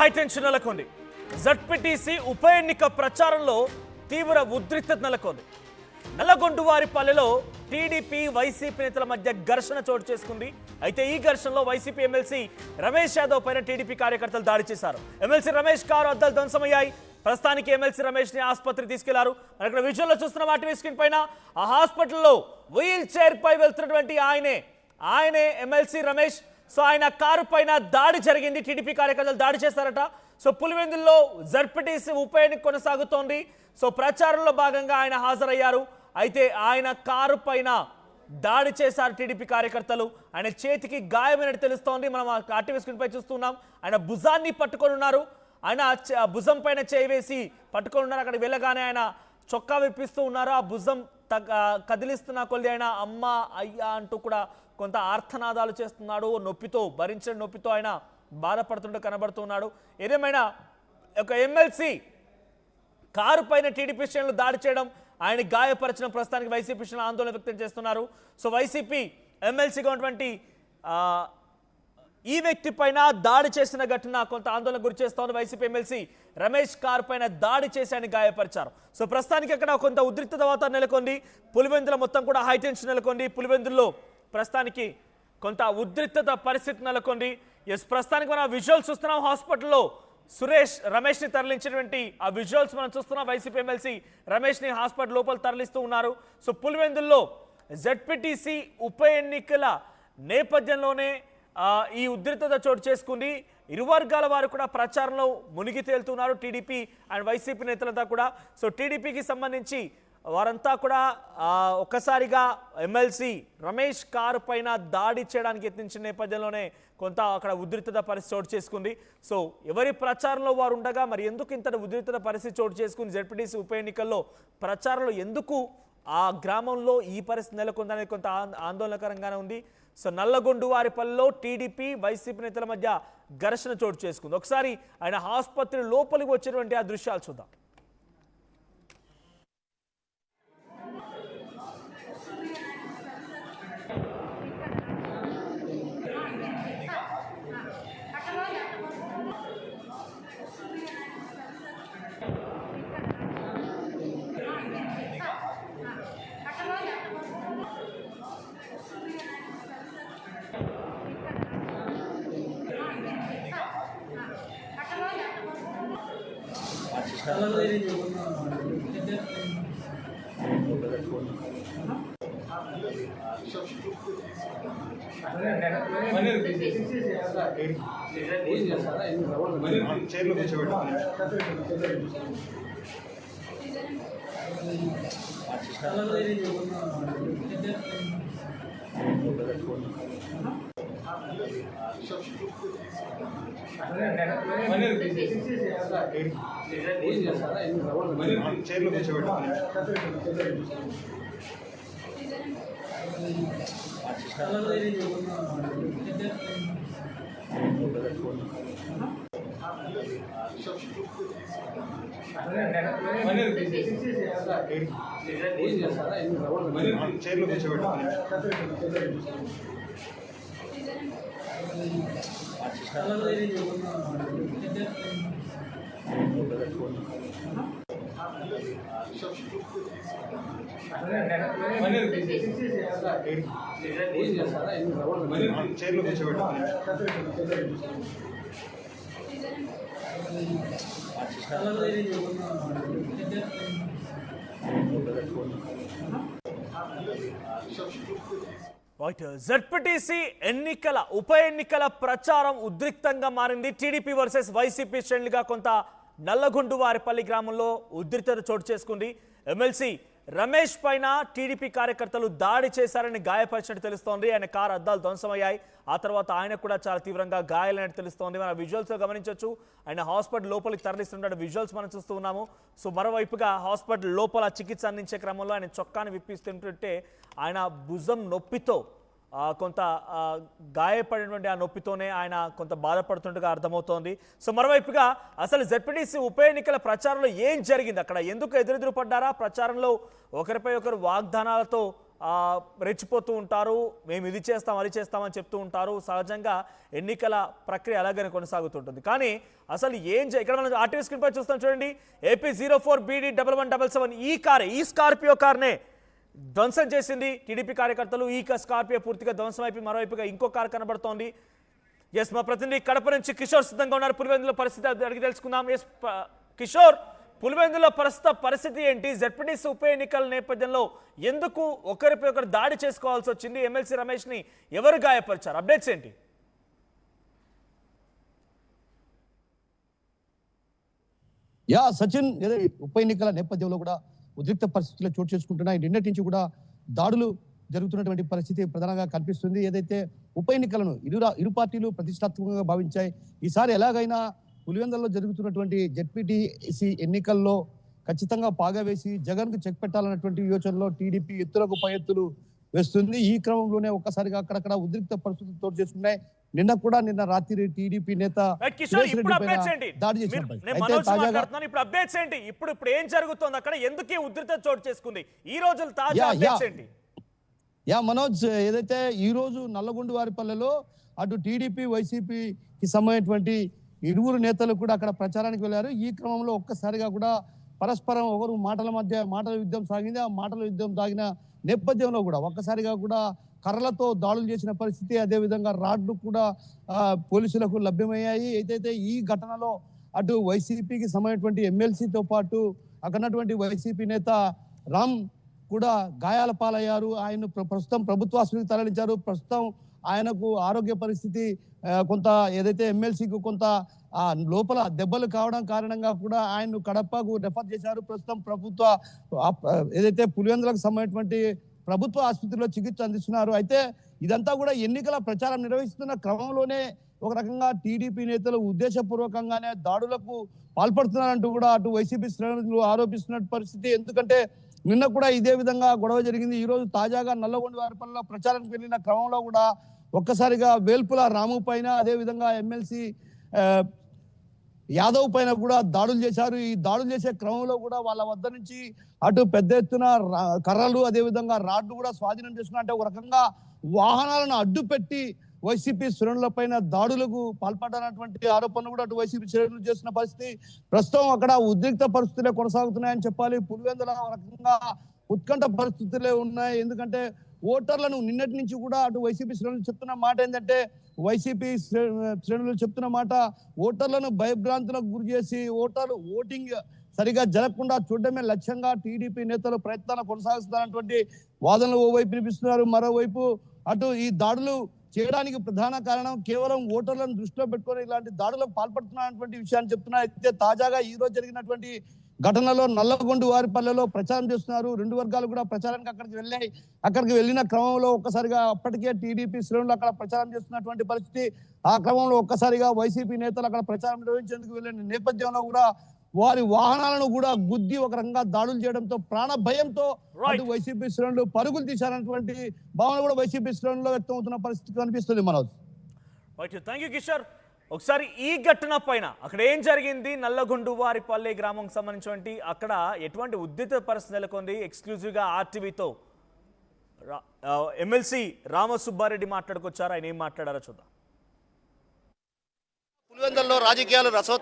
High tension నెలకొంది. ZPTC ఉప ఎన్నిక ప్రచారంలో తీవ్ర ఉద్రిక్తత నెలకొంది. నల్లగొండవారిపల్లెలో టీడీపీ వైసీపీ నేతల మధ్య ఘర్షణ చోటు చేసుకుంది. అయితే ఈ ఘర్షణలో వైసీపీ ఎమ్మెల్సీ రమేష్ యాదవ్ పైన టీడీపీ కార్యకర్తలు దాడి చేశారు. ఎమ్మెల్సీ రమేష్ కారు అద్దాలు ధ్వంసమయ్యాయి. ప్రస్తుతానికి ఎమ్మెల్సీ రమేష్ ని ఆసుపత్రికి తీసుకెళ్లారు. ఇక్కడ విజువల్లో చూస్తున్న వాటి స్క్రీన్ పైన ఆ హాస్పిటల్లో వీల్ చైర్ పై వెళ్తున్నటువంటి ఆయనే ఎమ్మెల్సీ రమేష్. సో ఆయన కారు పైన దాడి జరిగింది. టీడీపీ కార్యకర్తలు దాడి చేశారట. సో పులివెందుల్లో జడ్పీటీసీ ఉప ఎన్నిక కొనసాగుతోంది. సో ప్రచారంలో భాగంగా ఆయన హాజరయ్యారు. అయితే ఆయన కారు పైన దాడి చేశారు టీడీపీ కార్యకర్తలు. ఆయన చేతికి గాయమైనట్టు తెలుస్తోంది. మనం ఆర్టీవీ స్క్రీన్ పై చూస్తున్నాం. ఆయన భుజాన్ని పట్టుకొని ఉన్నారు. ఆయన భుజం పైన చేయి వేసి పట్టుకొని ఉన్నారు. అక్కడ వెళ్ళగానే ఆయన చొక్కా విప్పిస్తూ ఉన్నారు. ఆ భుజం కదిలిస్తున్న కొద్ది ఆయన అమ్మ అయ్యా అంటూ కూడా కొంత ఆర్తనాదాలు చేస్తున్నాడు. నొప్పితో భరించిన నొప్పితో ఆయన బాధపడుతుంటే కనబడుతున్నాడు. ఏదేమైనా ఒక ఎమ్మెల్సీ కారు పైన టీడీపీ శ్రేణులు దాడి చేయడం, ఆయన గాయపరచడం ప్రస్తుతానికి వైసీపీ శ్రేణులు ఆందోళన వ్యక్తం చేస్తున్నారు. సో వైసీపీ ఎమ్మెల్సీగా ఉన్నటువంటి ఈ వ్యక్తి పైన దాడి చేసిన ఘటన కొంత ఆందోళన గురి చేస్తోంది. వైసీపీ ఎమ్మెల్సీ రమేష్ కార్ పైన దాడి చేసి ఆయన గాయపరిచారు. సో ప్రస్తుతానికి అక్కడ కొంత ఉద్రిక్తత వాతావరణం నెలకొంది. పులివెందుల మొత్తం కూడా హైటెన్షన్ నెలకొంది. పులివెందుల్లో ప్రస్తుతానికి కొంత ఉద్రిక్తత పరిస్థితి నెలకొంది. ప్రస్తుతానికి మనం విజువల్స్ చూస్తున్నాం. హాస్పిటల్లో రమేష్ ని తరలించినటువంటి ఆ విజువల్స్ మనం చూస్తున్నాం. వైసీపీ ఎమ్మెల్సీ రమేష్ ని హాస్పిటల్ లోపల తరలిస్తూ ఉన్నారు. సో పులివెందుల్లో జడ్పీటీసీ ఉప ఎన్నికల నేపథ్యంలోనే ఈ ఉద్రిక్తత చోటు చేసుకుంది. ఇరు వర్గాల వారు కూడా ప్రచారంలో మునిగి తేలుతున్నారు. టీడీపీ అండ్ వైసీపీ నేతలంతా కూడా. సో టీడీపీకి సంబంధించి వారంతా కూడా ఒక్కసారిగా ఎమ్మెల్సీ రమేష్ కారు పైన దాడి చేయడానికి యత్నించిన నేపథ్యంలోనే కొంత అక్కడ ఉద్రిక్తత పరిస్థితి చోటు చేసుకుంది. సో ఎవరి ప్రచారంలో వారు ఉండగా మరి ఎందుకు ఇంత ఉద్రిక్తత పరిస్థితి చోటు చేసుకుంది? జడ్పీటీసీ ఉప ఎన్నికల్లో ప్రచారంలో ఎందుకు ఆ గ్రామంలో ఈ పరిస్థితి నెలకొందనేది కొంత ఆందోళనకరంగానే ఉంది. సో నల్లగొండవారిపల్లెలో టీడీపీ వైసీపీ నేతల మధ్య ఘర్షణ చోటు చేసుకుంది. ఒకసారి ఆయన ఆసుపత్రి లోపలికి వచ్చినటువంటి ఆ దృశ్యాలు చూద్దాం. చైర్లో కూర్చోబెట్టాలి. చైర్లో కూర్చోబెట్టాలి. చైర్లో కూర్చోబెట్టాలి. చైర్లో కూర్చోబెట్టాలి. జడ్పీటీసీ ఎన్నికల ఉప ఎన్నికల ప్రచారం ఉద్రిక్తంగా మారింది. టీడీపీ వర్సెస్ వైసీపీ శ్రేణులుగా కొంత నల్లగొండవారిపల్లి గ్రామంలో ఉద్రిక్తత చోటు చేసుకుంది. ఎమ్మెల్సీ రమేష్ పైన టీడీపీ కార్యకర్తలు దాడి చేశారని గాయపరిచినట్టు తెలుస్తోంది. ఆయన కారు అద్దాలు ధ్వంసమయ్యాయి. ఆ తర్వాత ఆయన కూడా చాలా తీవ్రంగా గాయాలైనట్టు తెలుస్తోంది. మన విజువల్స్ గమనించవచ్చు. ఆయన హాస్పిటల్ లోపలికి తరలిస్తున్న విజువల్స్ మనం చూస్తూ ఉన్నాము. సో మరోవైపుగా హాస్పిటల్ లోపల చికిత్స అందించే క్రమంలో ఆయన చొక్కాని విప్పిస్తుంటే ఆయన భుజం నొప్పితో కొంత గాయపడినటువంటి ఆ నొప్పితోనే ఆయన కొంత బాధపడుతుండగా అర్థమవుతోంది. సో మరోవైపుగా అసలు జడ్పీటీసీ ఉప ఎన్నికల ప్రచారంలో ఏం జరిగింది? అక్కడ ఎందుకు ఎదురెదురు పడ్డారా? ప్రచారంలో ఒకరిపై ఒకరు వాగ్దానాలతో రెచ్చిపోతూ ఉంటారు. మేము ఇది చేస్తాం అది చేస్తామని చెప్తూ ఉంటారు. సహజంగా ఎన్నికల ప్రక్రియ అలాగనే కొనసాగుతుంటుంది. కానీ అసలు ఇక్కడ మనం ఆర్టీవీ స్క్రీన్ పై చూస్తాం చూడండి. AP 04BD1177 ఈ స్కార్పియో కార్నే ధ్వంసం చేసింది టీడీపీ కార్యకర్తలు. ఈ స్కార్పియో పూర్తిగా ధ్వంసం అయిపోయి మరోవైపుగా ఇంకో కార్ కనబడుతోంది. ఎస్, మా ప్రతినిధి కడప నుంచి కిషోర్ సిద్ధంగా ఉన్నారు. పులివెందుల పరిస్థితి అడిగి తెలుసుకుందాం. ఎస్ కిషోర్, పులివెందుల ప్రస్తుత పరిస్థితి ఏంటి? జెడ్పీటీసీ ఉప ఎన్నికల నేపథ్యంలో ఎందుకు ఒకరిపై ఒకరు దాడి చేసుకోవాల్సి వచ్చింది? ఎమ్మెల్సీ రమేష్ ని ఎవరు గాయపరిచారు? అప్డేట్స్ ఏంటి? సచిన్, ఉప ఎన్నికల నేపథ్యంలో కూడా ఉద్రిక్త పరిస్థితులు చోటు చేసుకుంటున్నాయి. నిన్నటి నుంచి కూడా దాడులు జరుగుతున్నటువంటి పరిస్థితి ప్రధానంగా కనిపిస్తుంది. ఏదైతే ఉప ఎన్నికలను ఇరు పార్టీలు ప్రతిష్టాత్మకంగా భావించాయి. ఈసారి ఎలాగైనా పులివెందులలో జరుగుతున్నటువంటి జెడ్పీటీసీ ఎన్నికల్లో ఖచ్చితంగా పాగా వేసి జగన్ కు చెక్ పెట్టాలన్నటువంటి యోచనలో టీడీపీ ఎత్తులకు పై ఎత్తులు వేస్తుంది. ఈ క్రమంలోనే ఒక్కసారిగా అక్కడక్కడ ఉద్రిక్త పరిస్థితులు చోటు చేసుకున్నాయి. నిన్న రాత్రి టీడీపీ నేత దాడి చేశారు. ఇప్పుడు ఏం జరుగుతోంది అక్కడ? ఎందుకు ఉద్రిక్త చోటు చేసుకుంది? ఈ రోజు తాజా అప్డేట్స్ ఏంటి? మనోజ్, ఏదైతే ఈ రోజు నల్లగొండవారిపల్లెలో అటు టీడీపీ వైసీపీకి సంబంధించినటువంటి ఇరువురు నేతలు కూడా అక్కడ ప్రచారానికి వెళ్ళారు. ఈ క్రమంలో ఒక్కసారిగా కూడా పరస్పరం ఒకరు మాటల యుద్ధం సాగింది. ఆ మాటల యుద్ధం సాగిన నేపథ్యంలో కూడా ఒక్కసారిగా కూడా కర్రలతో దాడులు చేసిన పరిస్థితి, అదేవిధంగా రాడ్లు కూడా పోలీసులకు లభ్యమయ్యాయి. అయితే ఈ ఘటనలో అటు వైసీపీకి సంబంధించినటువంటి ఎమ్మెల్సీతో పాటు అక్కడున్నటువంటి వైసీపీ నేత రామ్ కూడా గాయాల పాలయ్యారు. ఆయన ప్రస్తుతం ప్రభుత్వ ఆసుపత్రికి తరలించారు. ప్రస్తుతం ఆయనకు ఆరోగ్య పరిస్థితి కొంత ఏదైతే ఎమ్మెల్సీకి కొంత లోపల దెబ్బలు కావడం కారణంగా కూడా ఆయన్ను కడపకు రెఫర్ చేశారు. ప్రస్తుతం ప్రభుత్వ ఏదైతే పులివెందులకు సంబంధించినటువంటి ప్రభుత్వ ఆసుపత్రిలో చికిత్స అందిస్తున్నారు. అయితే ఇదంతా కూడా ఎన్నికల ప్రచారం నిర్వహిస్తున్న క్రమంలోనే ఒక రకంగా టీడీపీ నేతలు ఉద్దేశపూర్వకంగానే దాడులకు పాల్పడుతున్నారంటూ కూడా అటు వైసీపీ శ్రేణులు ఆరోపిస్తున్న పరిస్థితి. ఎందుకంటే నిన్న కూడా ఇదే విధంగా గొడవ జరిగింది. ఈ రోజు తాజాగా నల్లగొండవారిపల్లెలో ప్రచారానికి వెళ్ళిన క్రమంలో కూడా ఒక్కసారిగా వేల్పుల రాము పైన, అదేవిధంగా ఎమ్మెల్సీ యాదవ్ పైన కూడా దాడులు చేశారు. ఈ దాడులు చేసే క్రమంలో కూడా వాళ్ళ వద్ద నుంచి అటు పెద్ద ఎత్తున కర్రలు, అదేవిధంగా రాడ్లు కూడా స్వాధీనం చేసుకున్న, అంటే ఒక రకంగా వాహనాలను అడ్డుపెట్టి వైసీపీ శ్రేణుల పైన దాడులకు పాల్పడనటువంటి ఆరోపణలు కూడా అటు వైసీపీ శ్రేణులు చేసిన పరిస్థితి. ప్రస్తుతం అక్కడ ఉద్రిక్త పరిస్థితులే కొనసాగుతున్నాయని చెప్పాలి. పులివెందుల రకంగా ఉత్కంఠ పరిస్థితులే ఉన్నాయి. ఎందుకంటే ఓటర్లను నిన్నటి నుంచి కూడా అటు వైసీపీ శ్రేణులు చెప్తున్న మాట ఏంటంటే, వైసీపీ శ్రేణులు చెప్తున్న మాట ఓటర్లను భయభ్రాంతులకు గురి చేసి ఓటింగ్ సరిగా జరగకుండా చూడడమే లక్ష్యంగా టీడీపీ నేతలు ప్రయత్నాలు కొనసాగిస్తున్నటువంటి వాదనలు ఓవైపు వినిపిస్తున్నారు. మరోవైపు అటు ఈ దాడులు చేయడానికి ప్రధాన కారణం కేవలం ఓటర్లను దృష్టిలో పెట్టుకొని ఇలాంటి దాడులకు పాల్పడుతున్నటువంటి విషయాన్ని చెప్తున్నారు. అయితే తాజాగా ఈ రోజు జరిగినటువంటి ఘటనలో నల్లగొండవారిపల్లెలో ప్రచారం చేస్తున్నారు. రెండు వర్గాలు కూడా ప్రచారానికి అక్కడికి వెళ్ళిన క్రమంలో ఒక్కసారిగా అప్పటికే టీడీపీ శ్రేణులు అక్కడ ప్రచారం చేస్తున్నటువంటి పరిస్థితి. ఆ క్రమంలో ఒక్కసారిగా వైసీపీ నేతలు అక్కడ ప్రచారం నిర్వహించేందుకు వెళ్ళిన నేపథ్యంలో కూడా వారి వాహనాలను కూడా గుద్ది ఒక రకంగా దాడులు చేయడంతో ప్రాణ భయంతో అటు వైసీపీ శ్రేణులు పరుగులు తీశారన్నటువంటి భావన కూడా వైసీపీ శ్రేణుల్లో వ్యక్తం అవుతున్న పరిస్థితి కనిపిస్తుంది. Manoj, thank you Kishore. ఒకసారి ఈ ఘటన పైన అక్కడ ఏం జరిగింది? నల్లగొండవారిపల్లె గ్రామం సంబంధించినటువంటి అక్కడ ఎటువంటి ఉద్రిక్త పరిస్థితి నెలకొంది? ఎక్స్క్లూజివ్గా ఆర్టీవీతో ఎమ్మెల్సీ రామసుబ్బారెడ్డి మాట్లాడుకొచ్చారు. ఆయన ఏం మాట్లాడారో చూద్దాం. పులివెందులలో రాజకీయాలు